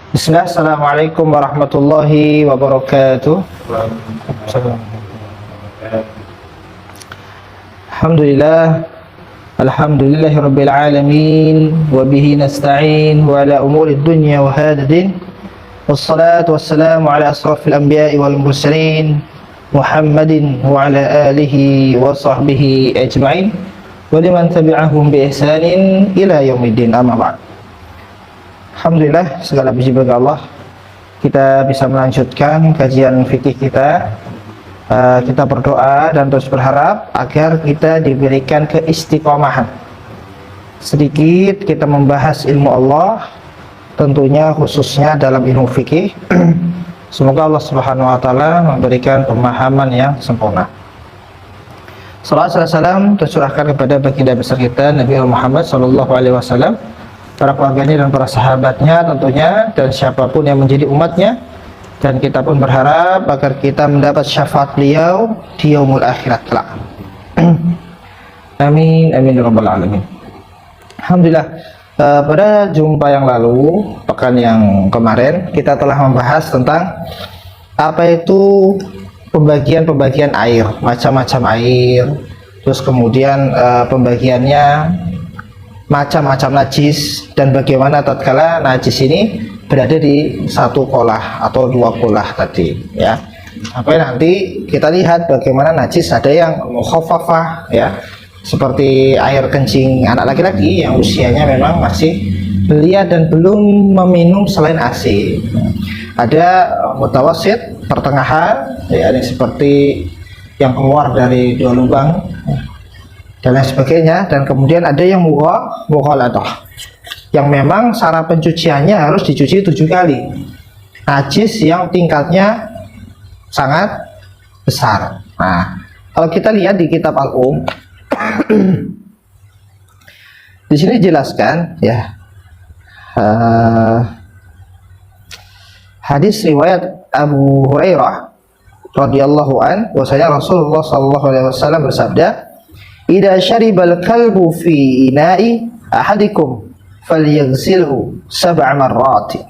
Bismillah, Assalamualaikum warahmatullahi wabarakatuh. Alhamdulillah, alhamdulillahirabbil alamin, wa bihi nasta'in wa ala umuri dunya wa hadin. Wassalatu wassalamu ala asrafil anbiya'i wal mursalin Muhammadin wa ala alihi wa sahbihi ajma'in wa liman tabi'ahum bi ihsanin ila yaumiddin, amma ba'd. Alhamdulillah, segala puji bagi Allah, kita bisa melanjutkan kajian fikih kita. Kita berdoa dan terus berharap agar kita diberikan keistiqomahan. Sedikit kita membahas ilmu Allah, tentunya khususnya dalam ilmu fikih. Semoga Allah Subhanahu wa taala memberikan pemahaman yang sempurna. Salawat dan salam tercurahkan kepada baginda besar kita Nabi Muhammad sallallahu alaihi wasallam, para keluarganya dan para sahabatnya tentunya, dan siapapun yang menjadi umatnya. Dan kita pun berharap agar kita mendapat syafaat beliau di yaumul akhirat kelak. Amin amin ya rabbal alamin. Alhamdulillah, pada jumpa yang lalu, pekan yang kemarin, kita telah membahas tentang apa itu pembagian air, macam-macam air, terus kemudian pembagiannya macam-macam najis, dan bagaimana tatkala najis ini berada di satu kolah atau dua kolah tadi, ya. Sampai nanti kita lihat bagaimana najis ada yang mukhafafah, ya, seperti air kencing anak laki-laki yang usianya memang masih belia dan belum meminum selain ASI. Ada mutawasid, pertengahan, ya, yang seperti yang keluar dari dua lubang dan lain sebagainya, dan kemudian ada yang mughaladah, yang memang cara pencuciannya harus dicuci 7 kali. Najis yang tingkatnya sangat besar. Nah, kalau kita lihat di kitab Al-Um, di sini jelaskan, ya, hadis riwayat Abu Hurairah radhiyallahu an, bahwasanya Rasulullah sallallahu alaihi wasallam bersabda, "Idza syaribal kalbu fi ina'i ahadikum falyaghsilhu 7 marrat."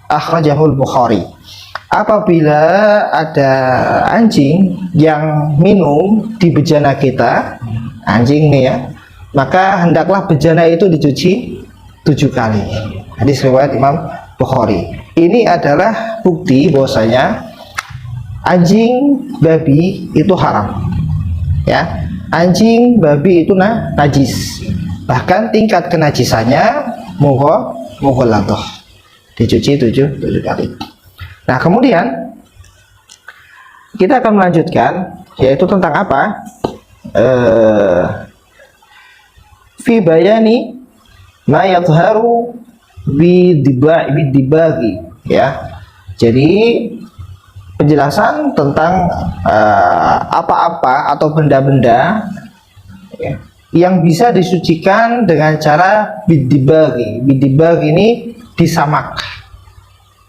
Akhrajahu al-Bukhari. Apabila ada anjing yang minum di bejana kita, anjing nih, ya, maka hendaklah bejana itu dicuci 7 kali. Hadis riwayat Imam Bukhari. Ini adalah bukti bahwasanya anjing babi itu haram, ya. Anjing babi itu najis, bahkan tingkat kenajisannya mughaladah, dicuci 7 kali. Nah, kemudian kita akan melanjutkan, yaitu tentang apa? Fi bayani ma yadhharu bidibagi, ya. Jadi penjelasan tentang apa-apa atau benda-benda, ya, yang bisa disucikan dengan cara bidibagi. Bidibagi ini disamak,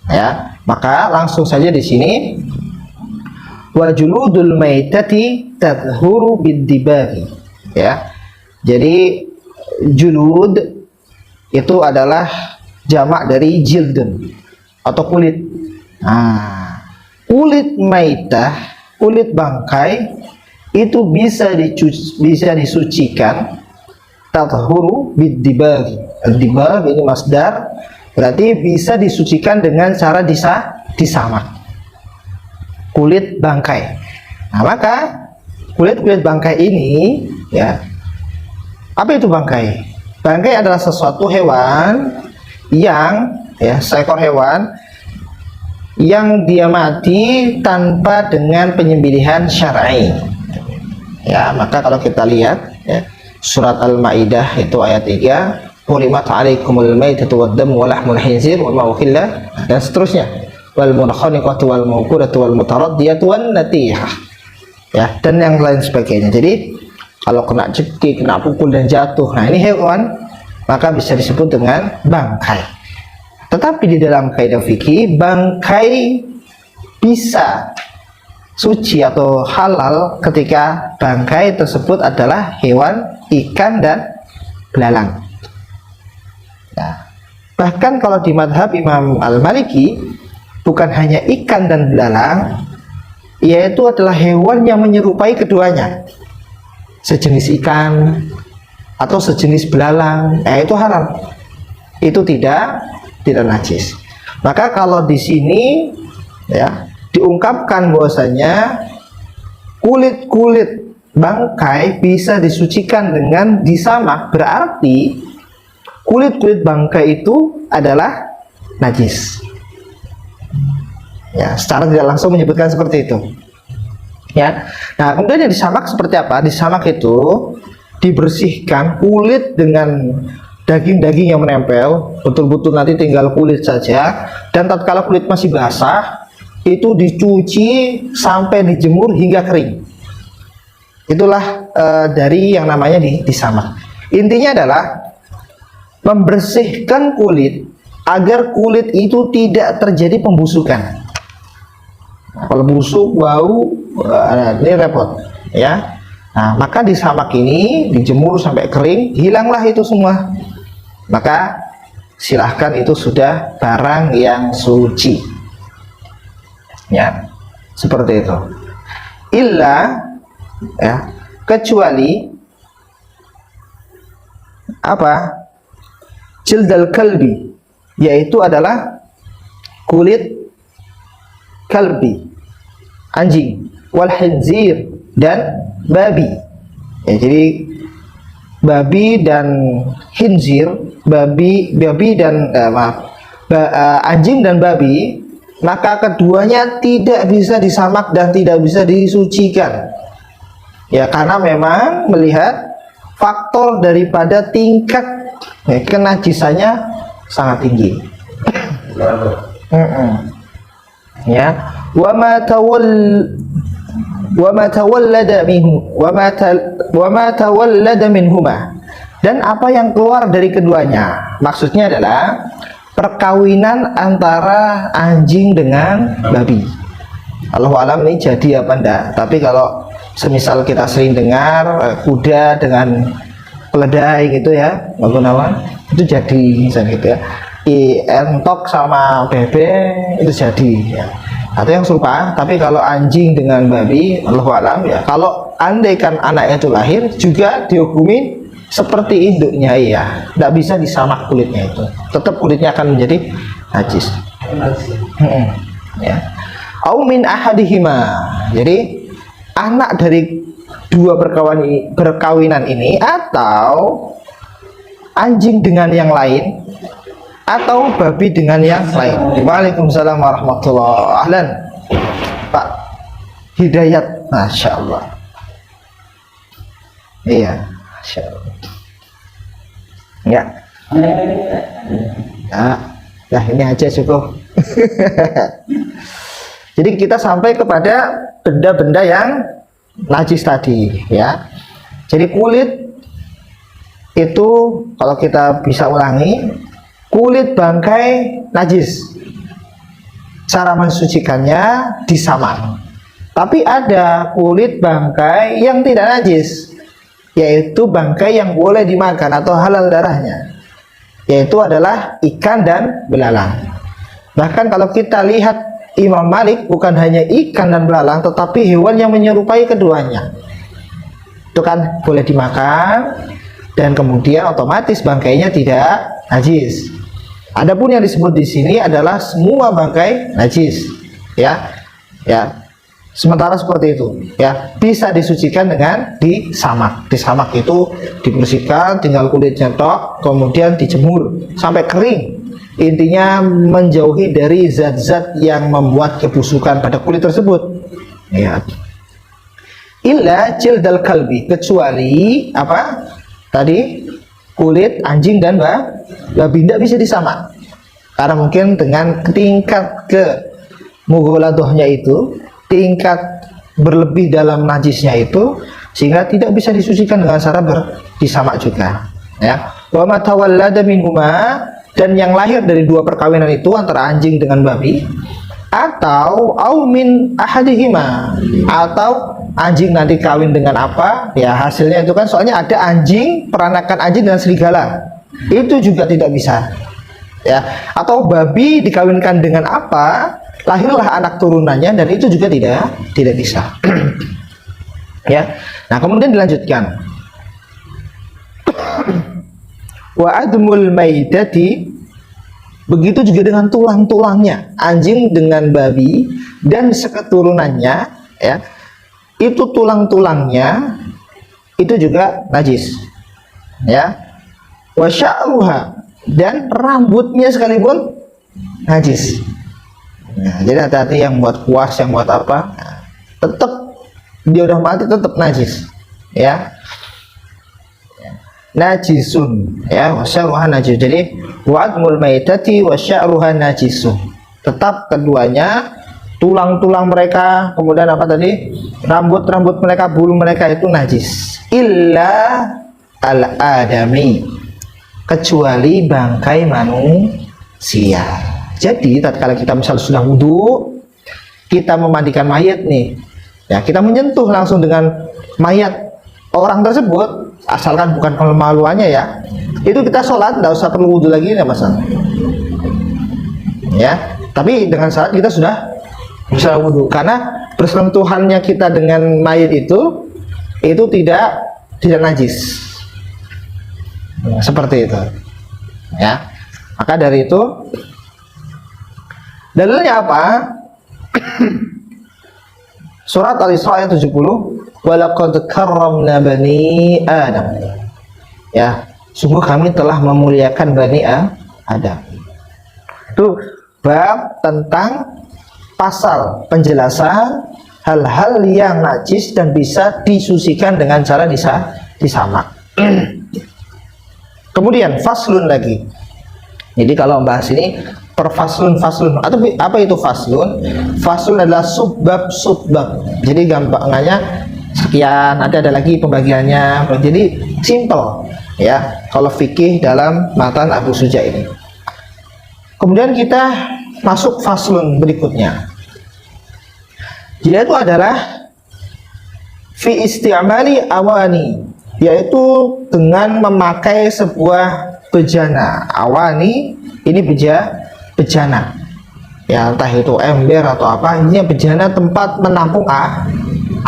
ya. Maka langsung saja di sini, wa juludul maitati tadhuru bidibagi, ya. Jadi julud itu adalah jamak dari jildun atau kulit. Nah, kulit maitah, kulit bangkai itu bisa disucikan tathuru bidibagi. Dibag ini masdar, berarti bisa disucikan dengan cara disamak kulit bangkai. Nah, maka kulit bangkai ini, ya, apa itu bangkai? Bangkai adalah sesuatu hewan yang, ya, seekor hewan yang dia mati tanpa dengan penyembelihan syar'i, ya. Maka kalau kita lihat, ya, surat Al-Maidah itu ayat 3, "Hurimat 'alaikumul maitatu wad-damu wa lahmul khinzir wa ma uhilla," dan seterusnya, "wal munkhaniqatu wal mawqudatu wal mutaraddiyatu wan natihah," ya, dan yang lain sebagainya. Jadi kalau kena cekik, kena pukul dan jatuh, nah ini hewan, maka bisa disebut dengan bangkai. Tetapi di dalam kaidah fikih, bangkai bisa suci atau halal ketika bangkai tersebut adalah hewan, ikan dan belalang. Nah, Bahkan kalau di madhab Imam Al-Maliki, bukan hanya ikan dan belalang, yaitu adalah hewan yang menyerupai keduanya, sejenis ikan atau sejenis belalang, itu halal, itu tidak najis. Maka kalau di sini ya diungkapkan bahwasanya kulit bangkai bisa disucikan dengan disamak, berarti kulit bangkai itu adalah najis. Ya, secara tidak langsung menyebutkan seperti itu. Ya. Nah, kemudian yang disamak seperti apa? Disamak itu dibersihkan kulit dengan daging-daging yang menempel, betul-betul nanti tinggal kulit saja, dan tatkala kulit masih basah, itu dicuci sampai dijemur hingga kering. Itulah dari yang namanya disamak. Intinya adalah membersihkan kulit agar kulit itu tidak terjadi pembusukan. Kalau busuk, bau, ini repot, ya. Nah, maka disamak ini dijemur sampai kering, hilanglah itu semua. Maka silahkan, itu sudah barang yang suci. Ya, seperti itu. Illa, ya, kecuali apa? Jildal kalbi, yaitu adalah kulit kalbi, anjing, wal khinzir, dan babi. Ya, jadi babi dan khinzir, anjing dan babi, maka keduanya tidak bisa disamak dan tidak bisa disucikan. Ya, karena memang melihat faktor daripada tingkat kenajisannya sangat tinggi. Ya, wa ma tawallada minhuma, dan apa yang keluar dari keduanya. Maksudnya adalah perkawinan antara anjing dengan babi. Allahu alam ini jadi apa enggak. Tapi kalau semisal kita sering dengar kuda dengan keledai gitu ya, itu jadi misalnya gitu ya. Entok sama bebek itu jadi ya. Atau yang serupa. Tapi kalau anjing dengan babi, Allahu alam ya, kalau andaikan anaknya itu lahir juga dihukumi seperti induknya, iya, tidak bisa disamak kulitnya itu, tetap kulitnya akan menjadi najis. Ya. Au min ahadihima, jadi anak dari dua perkawinan ini, atau anjing dengan yang lain, atau babi dengan yang lain. Waalaikumsalam warahmatullahi wabarakatuh. Ahlan Pak Hidayat, Masya Allah. Iya, Masya Allah. Ya. Nah, ini aja cukup. Jadi kita sampai kepada benda-benda yang najis tadi, ya. Jadi kulit itu kalau kita bisa ulangi, kulit bangkai najis. Cara mensucikannya disamak. Tapi ada kulit bangkai yang tidak najis, yaitu bangkai yang boleh dimakan atau halal darahnya, yaitu adalah ikan dan belalang. Bahkan kalau kita lihat Imam Malik, bukan hanya ikan dan belalang, tetapi hewan yang menyerupai keduanya, itu kan boleh dimakan, dan kemudian otomatis bangkainya tidak najis. Adapun yang disebut di sini adalah semua bangkai najis, ya. Sementara seperti itu, ya, bisa disucikan dengan disamak. Disamak itu dibersihkan, tinggal kulitnya tok, kemudian dijemur sampai kering. Intinya menjauhi dari zat-zat yang membuat kebusukan pada kulit tersebut. Ya. Illa jildal kalbi, kecuali apa? Tadi kulit anjing dan babi tidak bisa disamak. Karena mungkin dengan tingkat mughaladohnya itu, tingkat berlebih dalam najisnya itu, sehingga tidak bisa disucikan dengan cara disamak juga. Ya. Wa ma tawallada minhuma, dan yang lahir dari dua perkawinan itu antara anjing dengan babi, atau min ahadihima, atau anjing nanti kawin dengan apa, ya hasilnya itu kan, soalnya ada anjing, peranakan anjing dengan serigala, itu juga tidak bisa. ya, atau babi dikawinkan dengan apa, lahirlah anak turunannya, dan itu juga tidak bisa. Ya. Nah, kemudian dilanjutkan. Wa admul maitati, begitu juga dengan tulang-tulangnya, anjing dengan babi dan seketurunannya, ya. Itu tulang-tulangnya itu juga najis. Ya. Wa sya'ruha, dan rambutnya sekalipun najis. Nah, jadi hati-hati yang buat kuas, yang buat apa, tetap dia udah mati tetap najis, ya. Najisun, ya, wasya'ruha najis. Jadi wa'admul maitati wasya'ruha najisun, tetap keduanya, tulang-tulang mereka, kemudian apa tadi, rambut-rambut mereka, bulu mereka itu najis, illa al-adami, kecuali bangkai manusia. Jadi tatkala kita misal sudah wudhu, kita memandikan mayat nih, ya, kita menyentuh langsung dengan mayat orang tersebut, asalkan bukan kemaluannya, ya, itu kita sholat, tidak usah perlu wudhu lagi, ya masalah, ya. Tapi dengan saat kita sudah bisa wudhu, karena bersentuhannya kita dengan mayat itu tidak najis, ya, seperti itu, ya. Maka dari itu dalilnya apa? Surat Al-Isra ayat 70, walaqad karramna bani Adam, ya, sungguh kami telah memuliakan bani Adam. Itu bab tentang pasal penjelasan hal-hal yang najis dan bisa disucikan dengan cara disamak. Kemudian faslun lagi. Jadi kalau membahas ini per faslun, atau apa itu faslun? Faslun adalah subbab. Jadi gampangnya sekian, nanti ada lagi pembagiannya. Jadi simple, ya, kalau fikih dalam matan Abu Suja ini. Kemudian kita masuk faslun berikutnya. Jadi itu adalah fi isti'mali awani, yaitu dengan memakai sebuah bejana. Awani ini bejana, ya, entah itu ember atau apa, ini bejana tempat menampung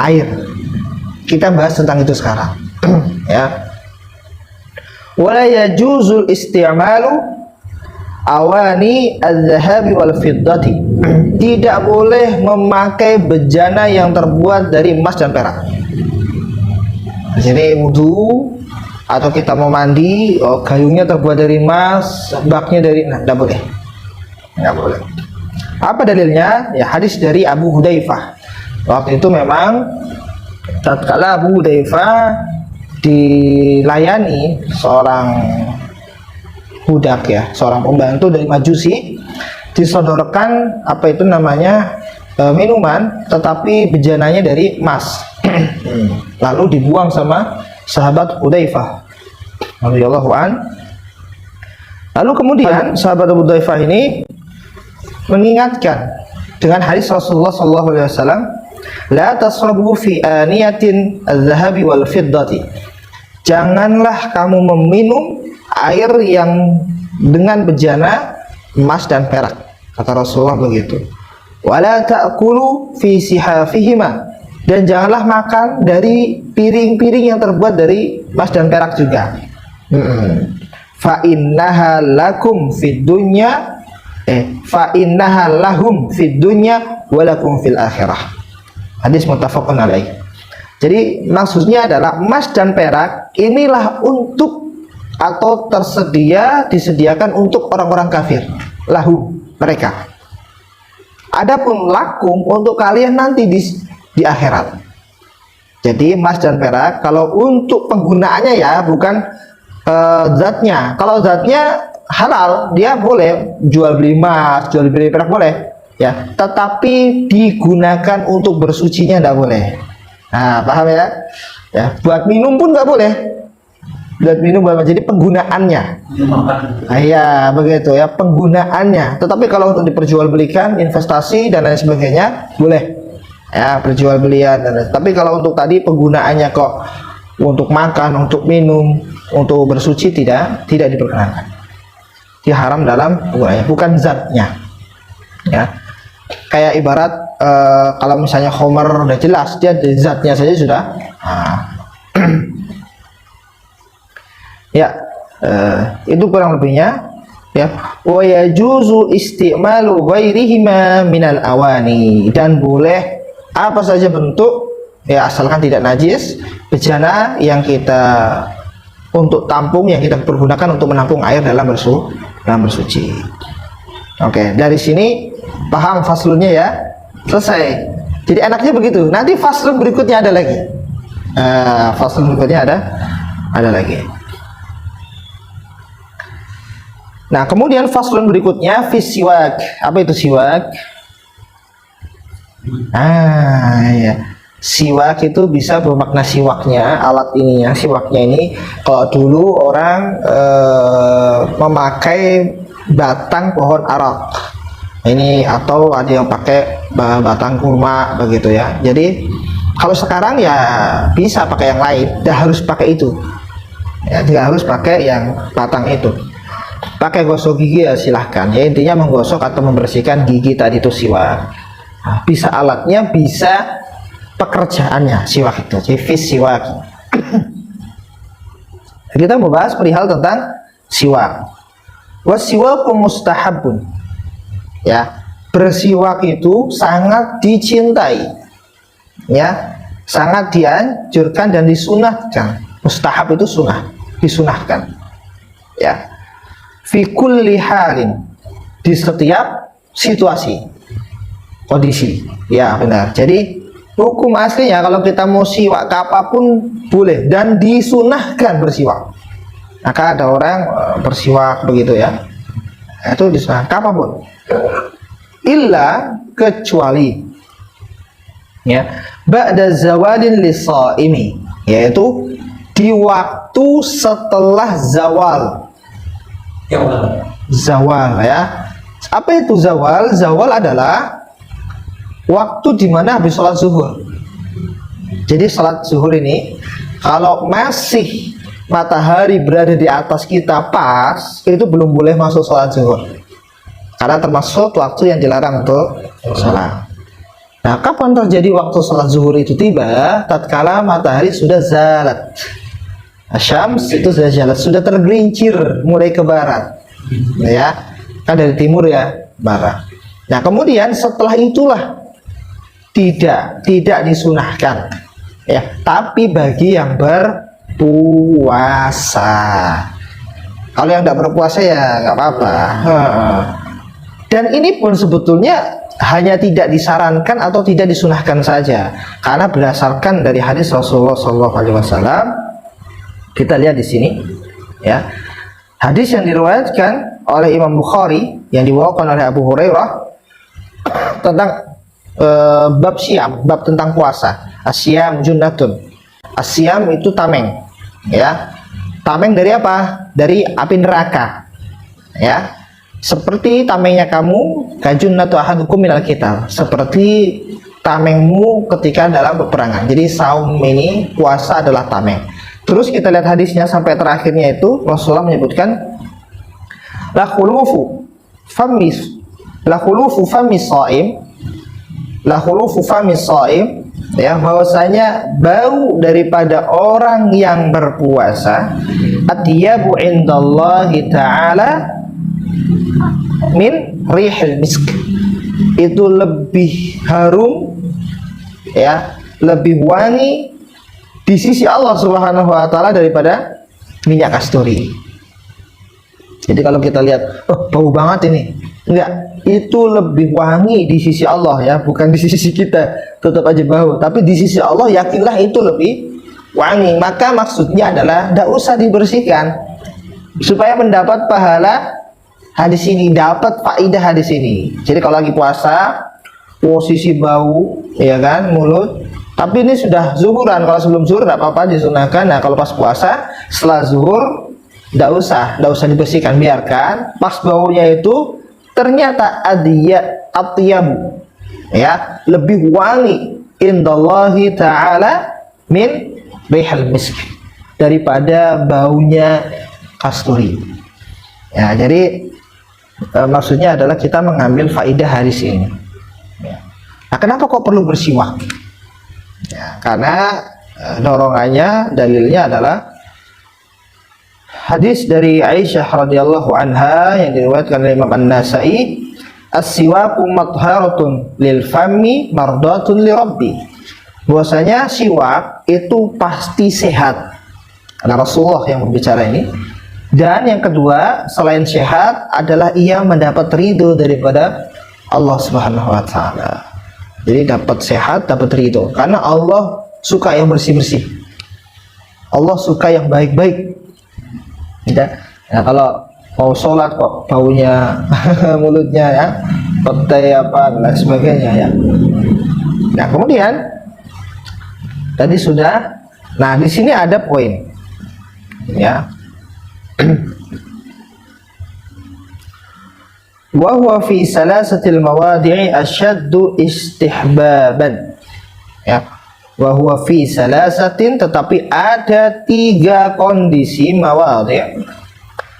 air. Kita bahas tentang itu sekarang. Ya. Wala yajuzul isti'malu awani az-zahabi wal fiddati, tidak boleh memakai bejana yang terbuat dari emas dan perak. Jadi wudhu atau kita mau mandi, gayungnya terbuat dari emas, baknya dari, nah, tidak boleh, nggak boleh. Apa dalilnya? Ya, hadis dari Abu Hudzaifah. Waktu itu memang tatkala Abu Hudzaifah dilayani seorang budak, ya, seorang pembantu dari Majusi, disodorkan apa itu namanya, minuman, tetapi bejananya dari emas. Lalu dibuang sama sahabat Hudzaifah radhiyallahu an. Lalu kemudian sahabat Abu Hudzaifah ini mengingatkan dengan hadis Rasulullah sallallahu alaihi wasallam, la tasrabu fi aniyatin az-zahabi wal fiddati, janganlah kamu meminum air yang dengan bejana emas dan perak, kata Rasulullah begitu. Wala ta'kulu fi sihafihima, dan janganlah makan dari piring-piring yang terbuat dari emas dan perak juga. Fa innaha lakum fid dunya fa innaha lahum fid dunya wa lakum fil akhirah. Hadis muttafaqun alaih. Jadi maksudnya adalah emas dan perak inilah untuk atau disediakan untuk orang-orang kafir, lahum, mereka. Adapun lakum untuk kalian nanti di akhirat. Jadi emas dan perak kalau untuk penggunaannya, ya, bukan zatnya. Kalau zatnya halal, dia boleh jual beli emas, jual beli perak boleh, ya. Tetapi digunakan untuk bersucinya tidak boleh. Nah, paham ya? Ya, buat minum pun nggak boleh. Buat minum, jadi penggunaannya. Ya, begitu ya, penggunaannya. Tetapi kalau untuk diperjualbelikan, investasi dan lain sebagainya boleh, ya, perjualbelian dan lain. Tapi kalau untuk tadi penggunaannya kok untuk makan, untuk minum, untuk bersuci tidak diperkenankan. dia haram dalam penggunaannya, bukan zatnya. Ya, kayak ibarat kalau misalnya khamar udah jelas, dia zatnya saja sudah. Ya, itu kurang lebihnya. Ya, wa yajuzu isti'malu ghairihima minal awani, dan boleh apa saja bentuk, ya asalkan tidak najis, bejana yang kita untuk tampung, yang kita pergunakan untuk menampung air dalam bersuci. Oke, dari sini paham faslunnya ya, selesai. Jadi enaknya begitu. Nanti faslun berikutnya ada lagi. Faslun berikutnya ada lagi. Nah, kemudian faslun berikutnya fis siwak. Apa itu siwak? Ya. Siwak itu bisa bermakna siwaknya, alat ininya, siwaknya ini. Kalau dulu orang memakai batang pohon arak ini, atau ada yang pakai batang kurma begitu ya. Jadi kalau sekarang ya bisa pakai yang lain, tidak harus pakai itu. Ya, tidak harus pakai yang batang itu. Pakai gosok gigi ya silahkan. Ya intinya menggosok atau membersihkan gigi tadi itu siwak. Nah, bisa alatnya, bisa pekerjaannya siwak itu. Jadi fis siwak. Kita membahas perihal tentang siwak. Wasiwaku mustahabun. Ya, bersiwak itu sangat dicintai. Ya, sangat dianjurkan dan disunahkan. Mustahab itu sunnah, disunahkan. Ya. Fi kulli halin, di setiap situasi, kondisi. Ya, benar. Jadi hukum aslinya kalau kita mau siwak apapun boleh dan disunahkan bersiwak. Maka ada orang bersiwak begitu ya, itu disunahkan apapun. Illa, kecuali ya ba'da zawalin lisaimi, yaitu di waktu setelah zawal. Zawal ya. Apa itu zawal? Zawal adalah waktu dimana habis sholat zuhur. Jadi sholat zuhur ini, kalau masih matahari berada di atas kita pas, itu belum boleh masuk sholat zuhur, karena termasuk waktu yang dilarang untuk sholat. Nah, kapan terjadi waktu sholat zuhur itu tiba? Tatkala matahari sudah zalat. Asyams itu sudah jalan, sudah tergelincir mulai ke barat, ya kan dari timur ya barat. Nah kemudian setelah itulah tidak disunahkan, ya, tapi bagi yang berpuasa. Kalau yang tidak berpuasa ya nggak apa-apa. Dan ini pun sebetulnya hanya tidak disarankan atau tidak disunahkan saja, karena berdasarkan dari hadis Rasulullah SAW. Kita lihat di sini, ya, hadis yang diriwayatkan oleh Imam Bukhari yang dibawakan oleh Abu Hurairah tentang bab siam, bab tentang puasa. Asyam junnatun. Asyam itu tameng, ya. Tameng dari apa? Dari api neraka, ya. Seperti tamengnya kamu, kajunnatu ahadukum minal qital, seperti tamengmu ketika dalam peperangan. Jadi saum ini, puasa adalah tameng. Terus kita lihat hadisnya sampai terakhirnya itu Rasulullah menyebutkan la khulufu famis shaim, ya, bahwasanya bau daripada orang yang berpuasa atyabu indallahi ta'ala min rihil misk, itu lebih harum, ya, lebih wangi di sisi Allah Subhanahu wa taala daripada minyak kasturi. Jadi kalau kita lihat, oh bau banget ini, enggak, itu lebih wangi di sisi Allah ya, bukan di sisi kita, tetap aja bau, tapi di sisi Allah yakinlah itu lebih wangi. Maka maksudnya adalah tidak usah dibersihkan supaya mendapat pahala hadis ini, dapat faidah hadis ini. Jadi kalau lagi puasa, posisi bau, ya kan, mulut, tapi ini sudah zuhuran. Kalau sebelum zuhur tidak apa-apa, disunahkan. Nah kalau pas puasa setelah zuhur tidak usah dibersihkan, biarkan. Pas baunya itu ternyata atyab, ya, lebih wangi indallahi ta'ala min rihal misk, daripada baunya kasturi. Ya, jadi maksudnya adalah kita mengambil faidah hadis ini. Ya. Nah, kenapa kok perlu bersiwak? Ya, karena dorongannya, dalilnya adalah hadis dari Aisyah radhiyallahu anha yang diriwayatkan oleh Imam An-Nasa'i, as-siwaku matharatun lil fami mardatun li rabbi. Bahwasanya siwak itu pasti sehat. Karena Rasulullah yang berbicara ini. Dan yang kedua, selain sehat adalah ia mendapat ridho daripada Allah Subhanahu wa taala. Jadi dapat sehat, dapat ridho. Karena Allah suka yang bersih-bersih. Allah suka yang baik-baik. Ya. Nah, kalau mau sholat kok baunya mulutnya ya, petai apa dan sebagainya ya. Nah, kemudian tadi sudah. Nah, di sini ada poin. Ya. Wa huwa fi salasatil mawadi'i asyaddu istihbaban. Ya. Wa huwa fi salasatin, tetapi ada 3 kondisi mawadhi'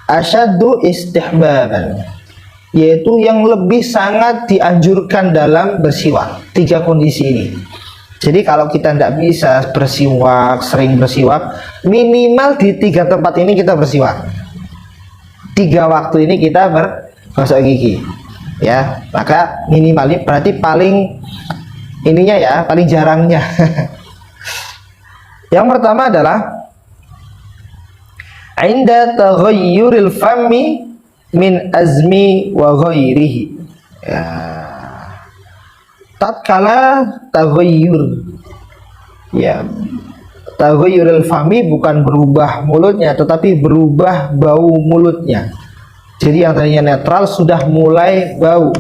asyaddu istihbaban, yaitu yang lebih sangat dianjurkan dalam bersiwak. 3 kondisi ini. Jadi kalau kita tidak bisa bersiwak, sering bersiwak, minimal di 3 tempat ini kita bersiwak. 3 waktu ini kita bergosok gigi. Ya, maka minimal ini berarti paling ininya ya, paling jarangnya. Yang pertama adalah inda taghayyuril fami min azmi wa ghairihi. Ya. Tatkala taghayyur, ya, taghayyurul fami bukan berubah mulutnya, tetapi berubah bau mulutnya. Jadi yang tadinya netral sudah mulai bau,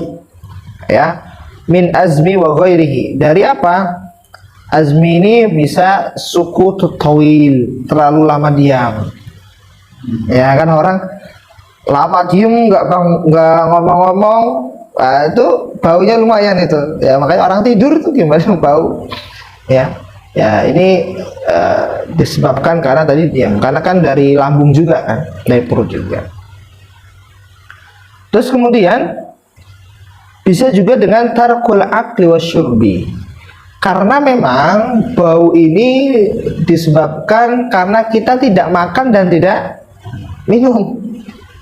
ya. Min azmi wa ghairihi, dari apa? Azmi ini bisa suku tawil, terlalu lama diam. Ya kan, orang lama diem nggak ngomong-ngomong, nah, itu baunya lumayan itu. Ya makanya orang tidur itu gimana bau. Ya, ya ini disebabkan karena tadi diam, karena kan dari lambung juga kan, dari perut juga. Terus kemudian bisa juga dengan tarkul akli wasyurbi, karena memang bau ini disebabkan karena kita tidak makan dan tidak minum,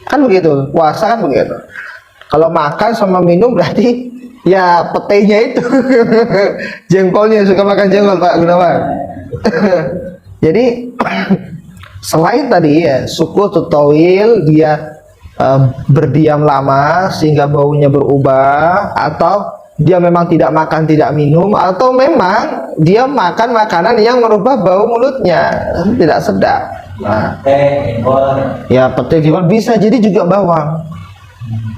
kan begitu. Puasa kan begitu. Kalau makan sama minum berarti ya petainya itu jengkolnya, suka makan jengkol Pak Gunawan. Jadi selain tadi ya suku tutawil, dia berdiam lama sehingga baunya berubah, atau dia memang tidak makan tidak minum, atau memang dia makan makanan yang merubah bau mulutnya tidak sedap. Nah, ya petai jengkol bisa jadi juga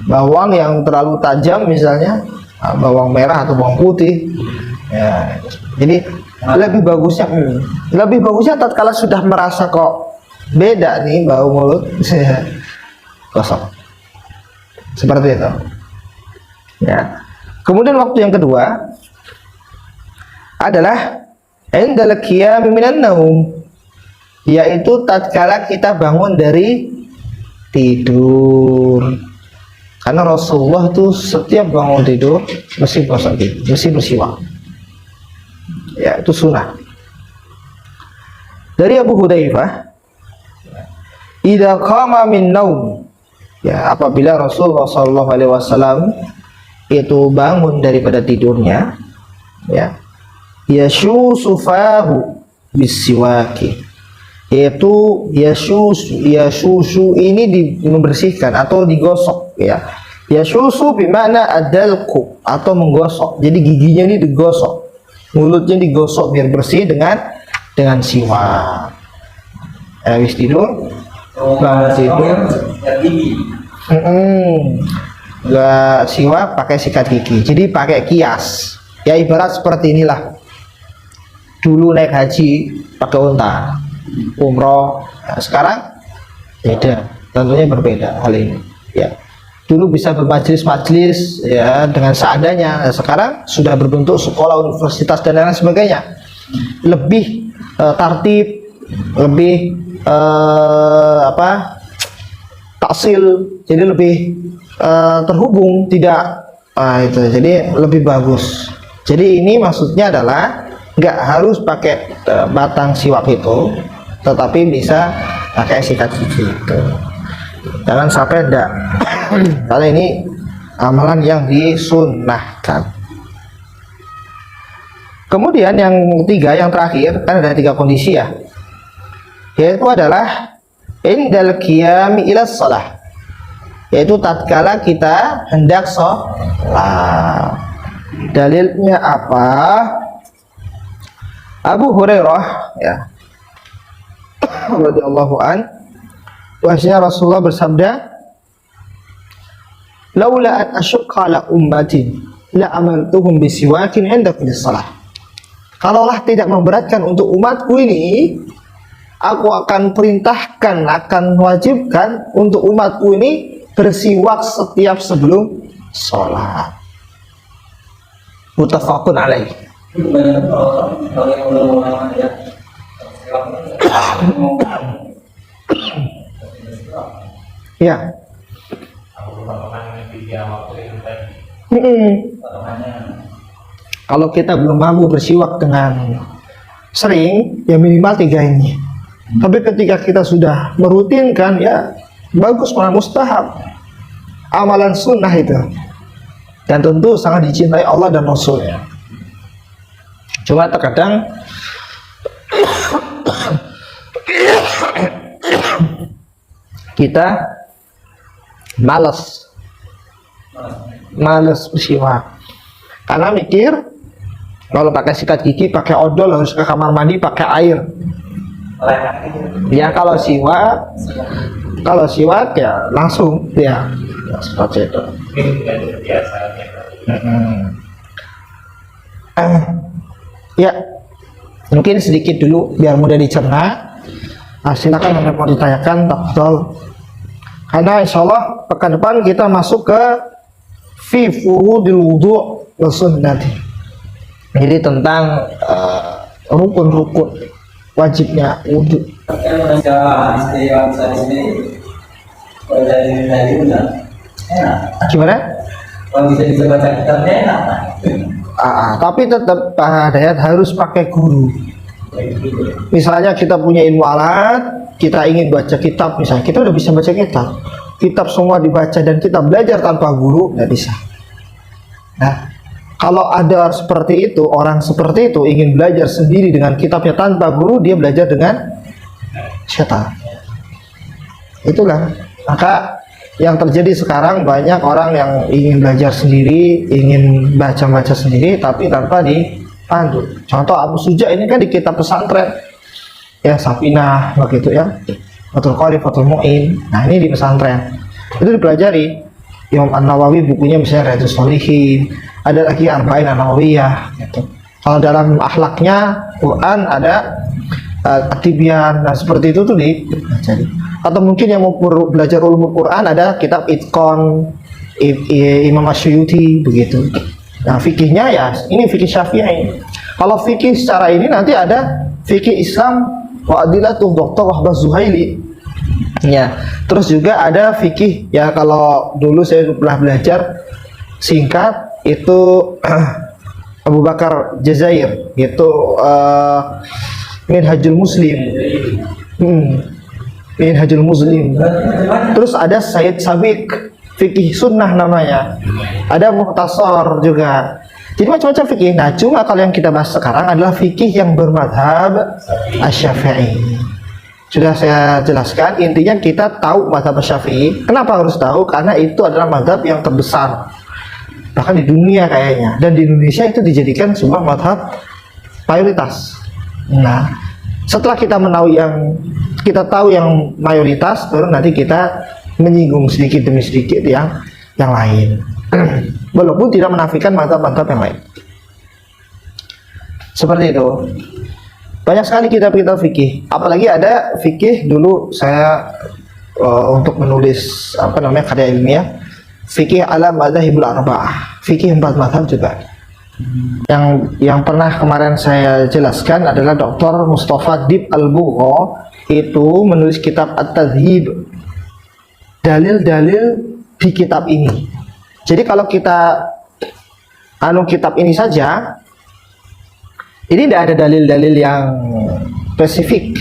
bawang yang terlalu tajam misalnya, bawang merah atau bawang putih. Ya, jadi lebih bagusnya tatkala sudah merasa kok beda nih bau mulut, gosok seperti itu. Ya. Kemudian waktu yang kedua adalah indal qiyam minan naum, yaitu tatkala kita bangun dari tidur. Karena Rasulullah itu setiap bangun tidur mesti gosok gigi, mesti bersiwak. Ya, itu sunnah. Dari Abu Hudzaifah, idza qama min naum, ya, apabila Rasulullah SAW itu bangun daripada tidurnya, ya, yashusufahu bisiwaki, yaitu yashusu ini membersihkan atau digosok, ya. Yashusu bimana adalku, atau menggosok. Jadi giginya ini digosok, mulutnya digosok biar bersih dengan siwak. Habis tidur, bangun tidur, nggak siwak, pakai sikat gigi. Jadi pakai kias. Ya ibarat seperti inilah. Dulu naik haji pakai unta, umroh. Nah, sekarang beda, tentunya berbeda hal ini. Ya, dulu bisa bermajlis-majlis ya dengan seadanya. Nah, sekarang sudah berbentuk sekolah, universitas dan lain sebagainya. Lebih tertib, lebih taksil, jadi lebih terhubung, tidak itu. Jadi lebih bagus. Jadi ini maksudnya adalah nggak harus pakai batang siwak itu, tetapi bisa pakai sikat gigi itu. Jangan sampai enggak. Karena ini amalan yang disunnahkan. Kemudian yang ketiga, yang terakhir, kan ada 3 kondisi ya, yaitu adalah indal qiyami ila shalah, yaitu tatkala kita hendak sholat. Dalilnya apa? Abu Hurairah ya radhiyallahu an, bahwasanya Rasulullah bersabda, laula an asyqa ala ummatin la amartuhum bisiwakin 'inda kulli shalah. Kalaulah tidak memberatkan untuk umatku ini, aku akan perintahkan, akan wajibkan untuk umatku ini bersiwak setiap sebelum sholat. Muttafaqun alaih. Ya. Kalau kita belum mampu bersiwak dengan sering, ya minimal 3 ini. Tapi ketika kita sudah merutinkan, ya bagus, malah mustahab, amalan sunnah itu, dan tentu sangat dicintai Allah dan Rasulnya. Cuma terkadang kita malas bersiwak karena mikir kalau pakai sikat gigi, pakai odol, harus ke kamar mandi pakai air. Ya kalau siwak ya langsung ya seperti itu. Ya mungkin sedikit dulu biar mudah dicerna. Silakan yang mau ditanyakan, tafadhol. Karena insya Allah pekan depan kita masuk ke fi furudil wudu' wa sunnati. Jadi tentang rukun-rukun wajibnya wudu. Gimana? Kalau bisa baca kitabnya enak. Tapi tetap Pak Dayat harus pakai guru. Misalnya kita punya ilmu alat, kita ingin baca kitab, misalnya kita udah bisa baca kitab semua dibaca dan kita belajar tanpa guru, nggak bisa. Nah, kalau ada seperti itu, orang seperti itu ingin belajar sendiri dengan kitabnya tanpa guru, dia belajar dengan setan. Itulah maka yang terjadi sekarang, banyak orang yang ingin belajar sendiri, ingin baca-baca sendiri, tapi tanpa dipandu. Contoh Abu Suja ini kan di kitab pesantren, ya Safinah begitu ya, Fathul Qorib, Fathul Mu'in. Nah ini di pesantren itu dipelajari. Imam An-Nawawi bukunya misalnya Riyadhus Shalihin, ada lagi Arba'in An-Nawawiyah gitu. Kalau dalam akhlaknya Quran ada At-Tibyan, nah seperti itu tuh dipelajari. Atau mungkin yang mau belajar ulumul Quran ada kitab Itqan Imam Asyuyuti begitu. Nah fikihnya ya ini fikih Syafi'i. Kalau fikih secara ini nanti ada fikih Islam wa adilatuh Dr. Wahbah Zuhaili. Ya, terus juga ada fikih ya, kalau dulu saya pernah belajar singkat itu Abu Bakar Jazair gitu, Minhajul Muslim. Minhajul Muslim. Terus ada Sayyid Sabiq, fikih sunnah namanya. Ada Mukhtasar juga. Jadi macam-macam fikih. Nah, cuma kalau yang kita bahas sekarang adalah fikih yang bermadhab Asy-Syafi'i. Sudah saya jelaskan, intinya kita tahu madhab Syafi'i. Kenapa harus tahu? Karena itu adalah madhab yang terbesar bahkan di dunia kayaknya, dan di Indonesia itu dijadikan sebuah madhab mayoritas. Nah, setelah kita tahu yang mayoritas, baru nanti kita menyinggung sedikit demi sedikit yang lain. Walaupun tidak menafikan madhab-madhab yang lain. Seperti itu. Banyak sekali kitab-kitab fikih, apalagi ada fikih dulu saya untuk menulis karya ilmiah, fikih ala madzhabul arba'ah, fikih 4 mazhab juga. Yang pernah kemarin saya jelaskan adalah Dr. Mustafa Dib Al-Bugha, itu menulis kitab At-Tadhib, dalil-dalil di kitab ini. Jadi kalau kita kitab ini saja, ini tidak ada dalil-dalil yang spesifik,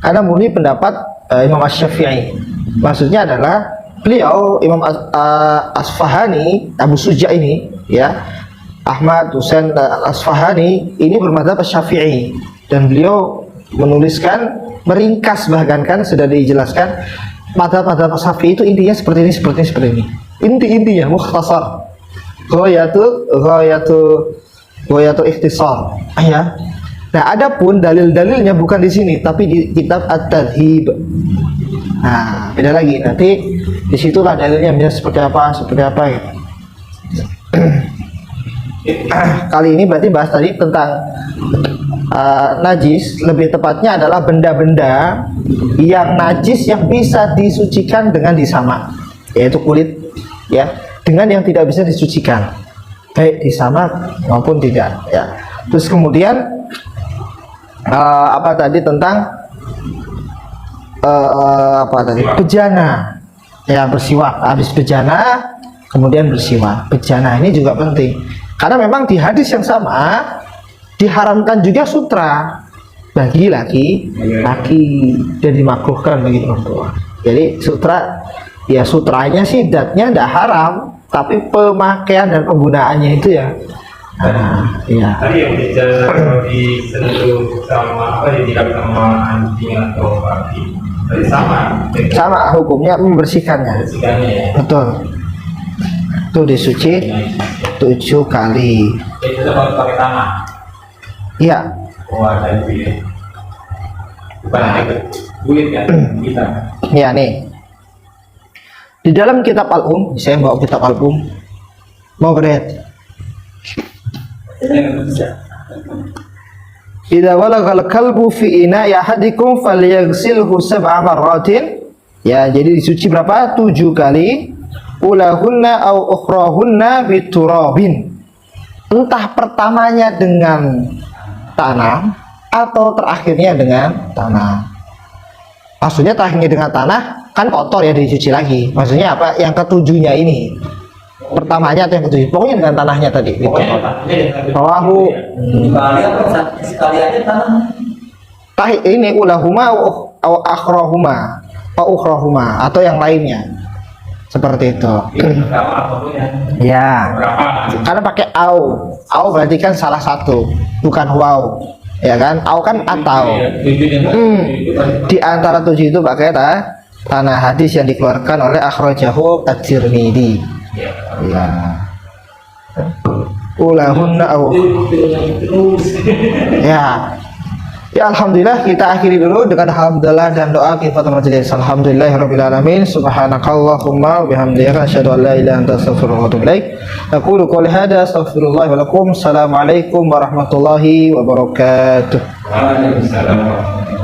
karena murni pendapat Imam Asy-Syafi'i. Maksudnya adalah beliau Imam Asfahani, Abu Suja ini, ya, Ahmad Husain Asfahani ini bermadzhab Syafi'i, dan beliau menuliskan, meringkas, bahkan kan sudah dijelaskan madzhab Syafi'i itu intinya seperti ini. Intinya mukhtasar, ghayatul ikhtisar, ya. Nah, adapun dalil-dalilnya bukan di sini, tapi di kitab At-Tadhib. Nah, beda lagi. Nanti disitulah dalilnya seperti apa gitu. Kali ini berarti bahas tadi tentang najis, lebih tepatnya adalah benda-benda yang najis yang bisa disucikan dengan disamak, yaitu kulit, ya, dengan yang tidak bisa disucikan, baik disamak maupun tidak, ya. Terus kemudian apa tadi tentang bejana, ya, bersiwak, habis bejana kemudian bersiwak. Bejana ini juga penting, karena memang di hadis yang sama diharamkan juga sutra bagi laki-laki dan dimakruhkan bagi perempuan. Jadi sutranya sih zatnya tidak haram, tapi pemakaian dan penggunaannya itu ya. Iya. Tadi yang disentuh sama tidak sama anjing atau babi, tadi sama hukumnya membersihkannya. Ya. Betul. Itu disuci 7 kali. Itu kalau pakai tanah. Iya. Ada itu ya. Bukan ada kulit kan kita. Ya, nih. Di dalam kitab Al-Um, saya bawa kitab Al-Um. Mau lihat? Idza walagal kalbu fi ina'i ahadikum falyaghsilhu 7 marratin. Ya, jadi disuci berapa? 7 kali. Ulahunna au ukhrahunna biturabin. Entah pertamanya dengan tanah atau terakhirnya dengan tanah. Maksudnya terakhirnya dengan tanah kan kotor ya, dicuci lagi. Maksudnya apa? Yang ketujuhnya ini. Pertamanya atau yang ketujuh, pokoknya dengan tanahnya tadi. Rawahu sekali aja tanah. Ini ulahuma au akhrahuma, ukhrahuma, atau yang lainnya. Seperti itu. Ya. Karena pakai au. Au berarti kan salah satu, bukan wow. Ya kan? Au kan atau. Di antara 7 itu pakai tanah, hadis yang dikeluarkan oleh akhrajahu At-Tirmidzi. Ya. Ulahunna au. Ya. Ya, alhamdulillah, kita akhiri dulu dengan alhamdulillah dan doa kifaratul majelis. Alhamdulillahirabbil alamin. Subhanakallahumma wa bihamdika asyhadu an la ilaha illa anta astaghfiruka wa atubu ilaik. Aqulu qouli hadza astaghfirullah wa lakum. Assalamualaikum warahmatullahi wabarakatuh. Waalaikumsalam.